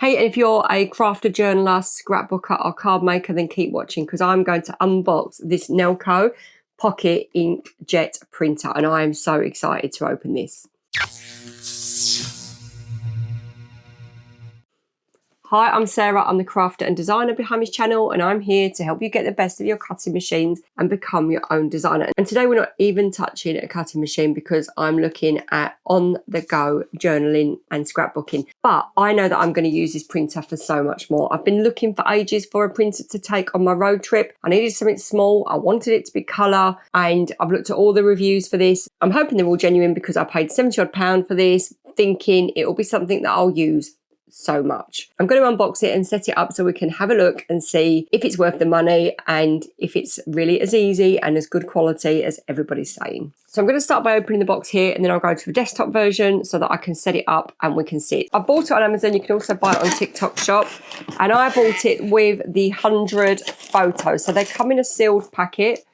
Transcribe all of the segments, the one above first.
Hey, if you're a crafter, journaler, scrapbooker or card maker, then keep watching because I'm going to unbox this NeLKO Pocket Inkjet printer and I am so excited to open this. Hi, I'm Sarah. I'm the crafter and designer behind this channel and I'm here to help you get the best of your cutting machines and become your own designer. And today we're not even touching a cutting machine because I'm looking at on-the-go journaling and scrapbooking. But I know that I'm going to use this printer for so much more. I've been looking for ages for a printer to take on my road trip. I needed something small. I wanted it to be colour and I've looked at all the reviews for this. I'm hoping they're all genuine because I paid £70 for this, thinking it will be something that I'll use so much. I'm going to unbox it and set it up so we can have a look and see if it's worth the money and if it's really as easy and as good quality as everybody's saying. So I'm going to start by opening the box here and then I'll go to the desktop version so that I can set it up and we can see it. I bought it on Amazon. You can also buy it on TikTok shop and I bought it with the 100 photos. So they come in a sealed packet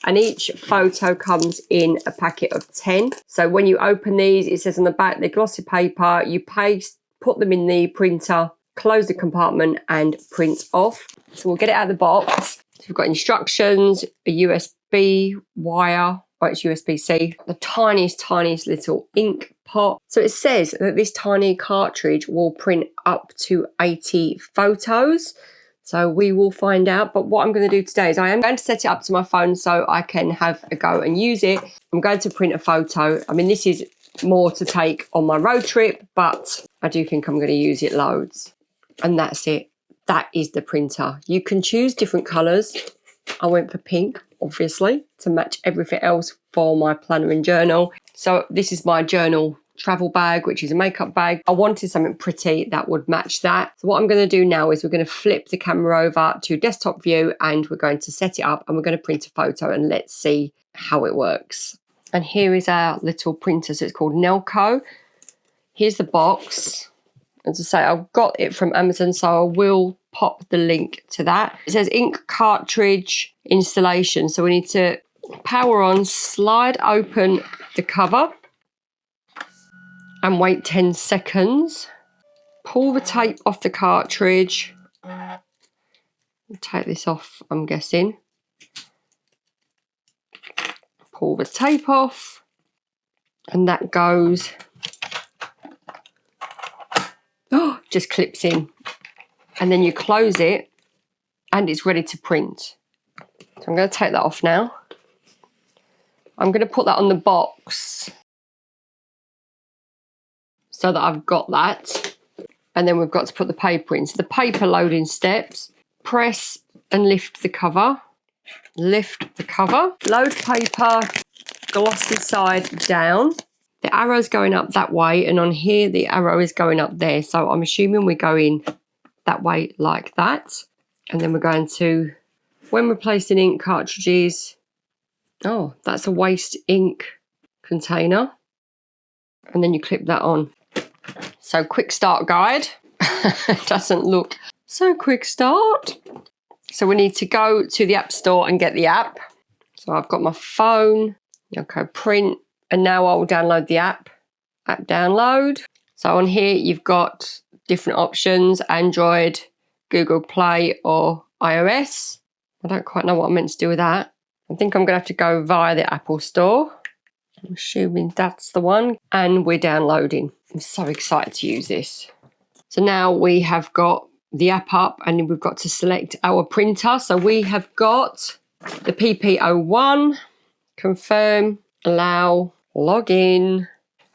and each photo comes in a packet of 10. So when you open these, it says on the back, they're glossy paper, you paste, put them in the printer, close the compartment and print off. So we'll get it out of the box. So we've got instructions, a USB wire, or it's USB-C, the tiniest little ink pot. So it says that this tiny cartridge will print up to 80 photos. So we will find out. But what I'm going to do today is I am going to set it up to my phone so I can have a go and use it. I'm going to print a photo. I mean, this is more to take on my road trip, but I do think I'm going to use it loads. And that's it. That is the printer. You can choose different colours. I went for pink, obviously, to match everything else for my planner and journal. So this is my journal travel bag, which is a makeup bag. I wanted something pretty that would match that. So what I'm going to do now is we're going to flip the camera over to desktop view and we're going to set it up and we're going to print a photo and let's see how it works. And here is our little printer. So it's called NeLKO. Here's the box. As I say, I've got it from Amazon, so I will pop the link to that. It says ink cartridge installation. So we need to power on, slide open the cover and wait 10 seconds. Pull the tape off the cartridge. Take this off, I'm guessing. Pull the tape off and that goes, just clips in and then you close it and it's ready to print. So I'm going to take that off now. I'm going to put that on the box so that I've got that and then we've got to put the paper in. So the paper loading steps, press and lift the cover. Lift the cover, load paper, glossy side down. The arrow's going up that way and on here the arrow is going up there. So I'm assuming we're going that way like that. And then we're going to, when we're placing ink cartridges, oh, that's a waste ink container. And then you clip that on. So quick start guide. Doesn't look so quick start. So we need to go to the App Store and get the app. So I've got my phone, NeLKO print, and now I will download the app. App download. So on here you've got different options, Android, Google Play or iOS. I don't quite know what I'm meant to do with that. I think I'm going to have to go via the Apple Store. I'm assuming that's the one. And we're downloading. I'm so excited to use this. So now we have got the app up and we've got to select our printer. So we have got the PP01, confirm, allow, log in.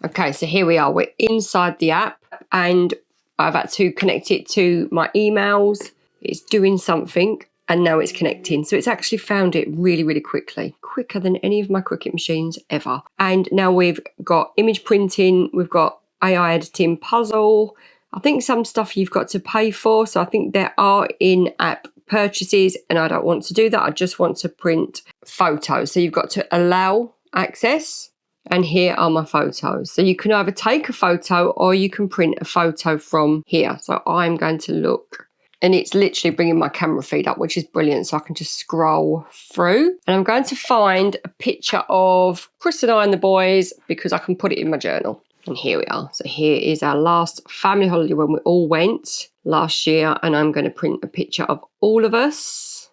Okay, so here we are. We're inside the app and I've had to connect it to my emails. It's doing something and now it's connecting. So it's actually found it really quickly, quicker than any of my Cricut machines ever. And now we've got image printing, we've got AI editing, puzzle. I think some stuff you've got to pay for. So I think there are in-app purchases and I don't want to do that. I just want to print photos. So you've got to allow access and here are my photos. So you can either take a photo or you can print a photo from here. So I'm going to look and it's literally bringing my camera feed up, which is brilliant. So I can just scroll through and I'm going to find a picture of Chris and I and the boys because I can put it in my journal. And here we are. So here is our last family holiday when we all went last year, and I'm going to print a picture of all of us.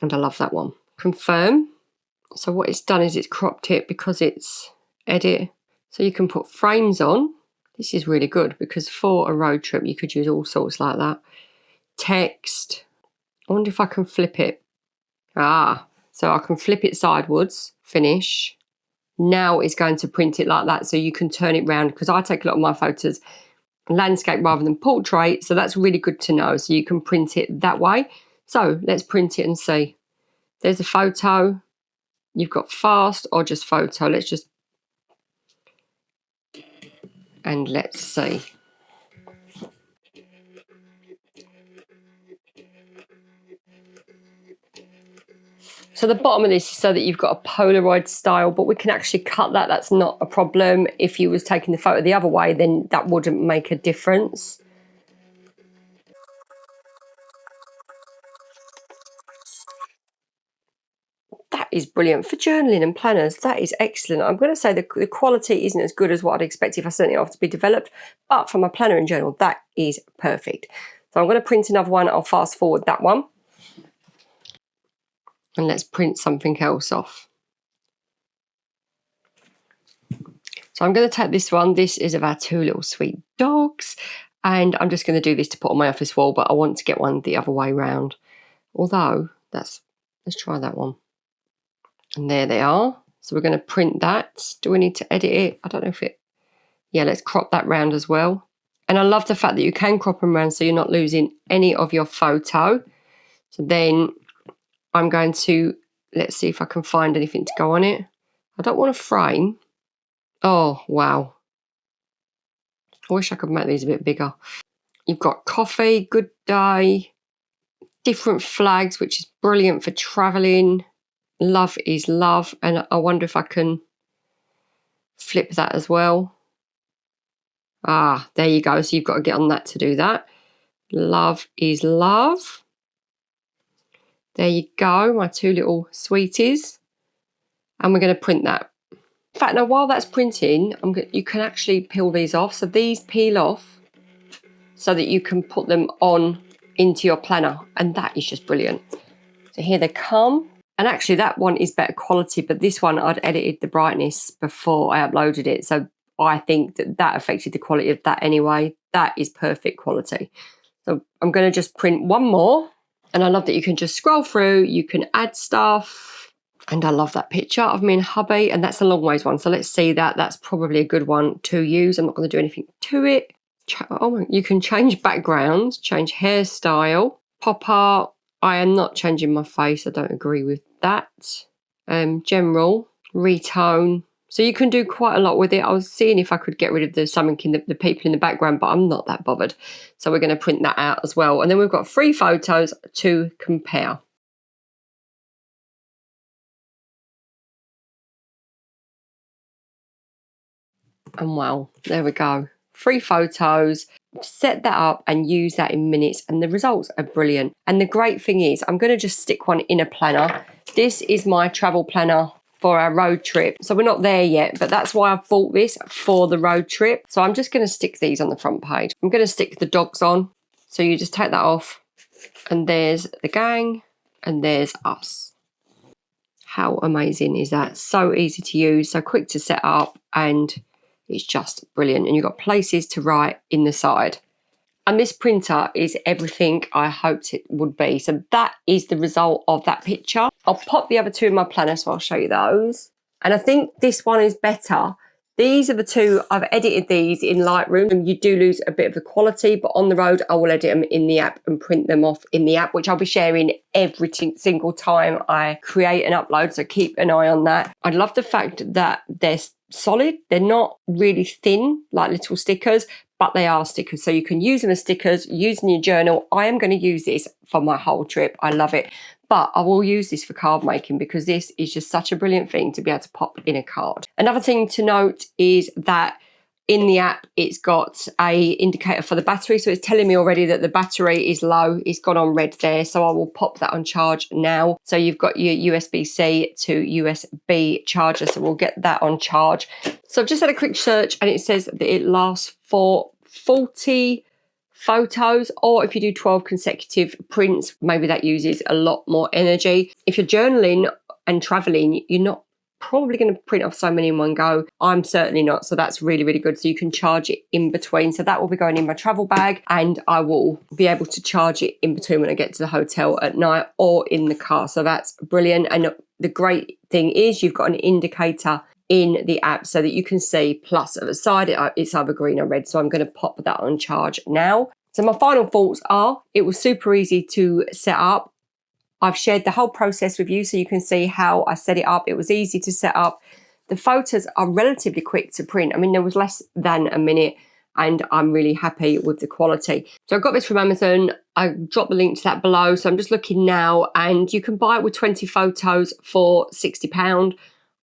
And I love that one. Confirm. So what it's done is it's cropped it because it's edit. So you can put frames on. This is really good because for a road trip you could use all sorts like that. Text. I wonder if I can flip it. So I can flip it sideways. Finish. Now it's going to print it like that, so you can turn it round, because I take a lot of my photos landscape rather than portrait, so that's really good to know. So you can print it that way. So let's print it and see. There's a photo. You've got fast or just photo. Let's just, and let's see. So the bottom of this is so that you've got a Polaroid style, but we can actually cut that. That's not a problem. If you was taking the photo the other way, then that wouldn't make a difference. That is brilliant for journaling and planners. That is excellent. I'm going to say the quality isn't as good as what I'd expect if I sent it off to be developed, but for my planner and journal, that is perfect. So I'm going to print another one. I'll fast forward that one. And let's print something else off. So I'm going to take this one. This is of our two little sweet dogs. And I'm just going to do this to put on my office wall, but I want to get one the other way round. Although, let's try that one. And there they are. So we're going to print that. Do we need to edit it? I don't know if it... Yeah, let's crop that round as well. And I love the fact that you can crop them round so you're not losing any of your photo. So then I'm going to... Let's see if I can find anything to go on it. I don't want a frame. Oh, wow. I wish I could make these a bit bigger. You've got coffee, good day, different flags, which is brilliant for travelling. Love is love. And I wonder if I can flip that as well. There you go. So you've got to get on that to do that. Love is love. There you go, my two little sweeties. And we're going to print that. In fact, now while that's printing, you can actually peel these off. So these peel off so that you can put them on into your planner. And that is just brilliant. So here they come. And actually that one is better quality, but this one I'd edited the brightness before I uploaded it. So I think that affected the quality of that anyway. That is perfect quality. So I'm going to just print one more. And I love that you can just scroll through, you can add stuff. And I love that picture of me and hubby, and that's a long ways one. So let's see that. That's probably a good one to use. I'm not going to do anything to it. You can change backgrounds, change hairstyle, pop art. I am not changing my face. I don't agree with that. General, retone. So you can do quite a lot with it. I was seeing if I could get rid of the people in the background, but I'm not that bothered. So we're going to print that out as well. And then we've got 3 photos to compare. And well, there we go. 3 photos. Set that up and use that in minutes, and the results are brilliant. And the great thing is, I'm going to just stick one in a planner. This is my travel planner for our road trip. So we're not there yet, but that's why I've bought this for the road trip. So I'm just going to stick these on the front page. I'm going to stick the dogs on. So you just take that off, and there's the gang, and there's us. How amazing is that? So easy to use, so quick to set up, and it's just brilliant. And you've got places to write in the side. And this printer is everything I hoped it would be. So that is the result of that picture. I'll pop the other 2 in my planner, so I'll show you those. And I think this one is better. These are the 2, I've edited these in Lightroom, and you do lose a bit of the quality, but on the road, I will edit them in the app and print them off in the app, which I'll be sharing every single time I create and upload, so keep an eye on that. I love the fact that they're solid. They're not really thin, like little stickers, but they are stickers. So you can use them as stickers, use in your journal. I am going to use this for my whole trip. I love it. But I will use this for card making because this is just such a brilliant thing to be able to pop in a card. Another thing to note is that in the app, it's got a indicator for the battery. So it's telling me already that the battery is low. It's gone on red there. So I will pop that on charge now. So you've got your USB-C to USB charger. So we'll get that on charge. So I've just had a quick search and it says that it lasts for 40 photos, or if you do 12 consecutive prints, maybe that uses a lot more energy. If you're journaling and traveling, you're not probably going to print off so many in one go. I'm certainly not, so that's really, really good. So you can charge it in between. So that will be going in my travel bag, and I will be able to charge it in between when I get to the hotel at night or in the car. So that's brilliant. And the great thing is you've got an indicator in the app so that you can see plus at the side it's either green or red. So I'm going to pop that on charge now. So my final thoughts are, it was super easy to set up. I've shared the whole process with you so you can see how I set it up. It was easy to set up. The photos are relatively quick to print. I mean, there was less than a minute, and I'm really happy with the quality. So I got this from Amazon. I dropped the link to that below. So I'm just looking now, and you can buy it with 20 photos for £60.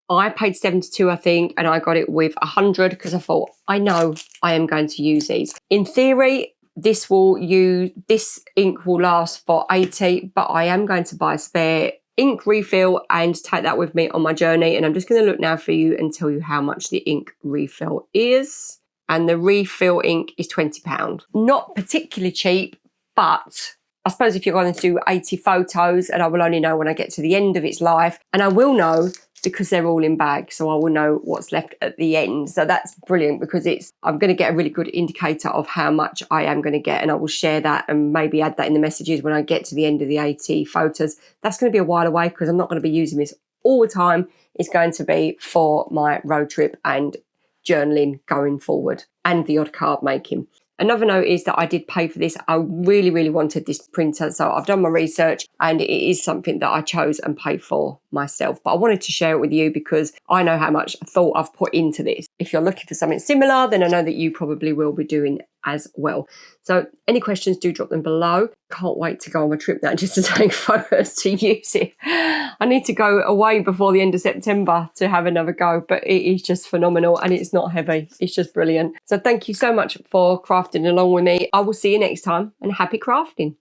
I paid 72, I think, and I got it with 100 because I thought, I know I am going to use these. In theory, this ink will last for 80, but I am going to buy a spare ink refill and take that with me on my journey. And I'm just going to look now for you and tell you how much the ink refill is. And the refill ink is £20. Not particularly cheap, but I suppose if you're going to do 80 photos, and I will only know when I get to the end of its life, and I will know because they're all in bags, so I will know what's left at the end. So that's brilliant because I'm going to get a really good indicator of how much I am going to get, and I will share that and maybe add that in the messages when I get to the end of the 80 photos. That's going to be a while away because I'm not going to be using this all the time. It's going to be for my road trip and journaling going forward, and the odd card making. Another note is that I did pay for this. I really, really wanted this printer. So I've done my research, and it is something that I chose and paid for myself. But I wanted to share it with you because I know how much thought I've put into this. If you're looking for something similar, then I know that you probably will be doing as well. So any questions, do drop them below. Can't wait to go on my trip now just to take photos to use it. I need to go away before the end of September to have another go, but it is just phenomenal and it's not heavy. It's just brilliant. So thank you so much for crafting along with me. I will see you next time, and happy crafting.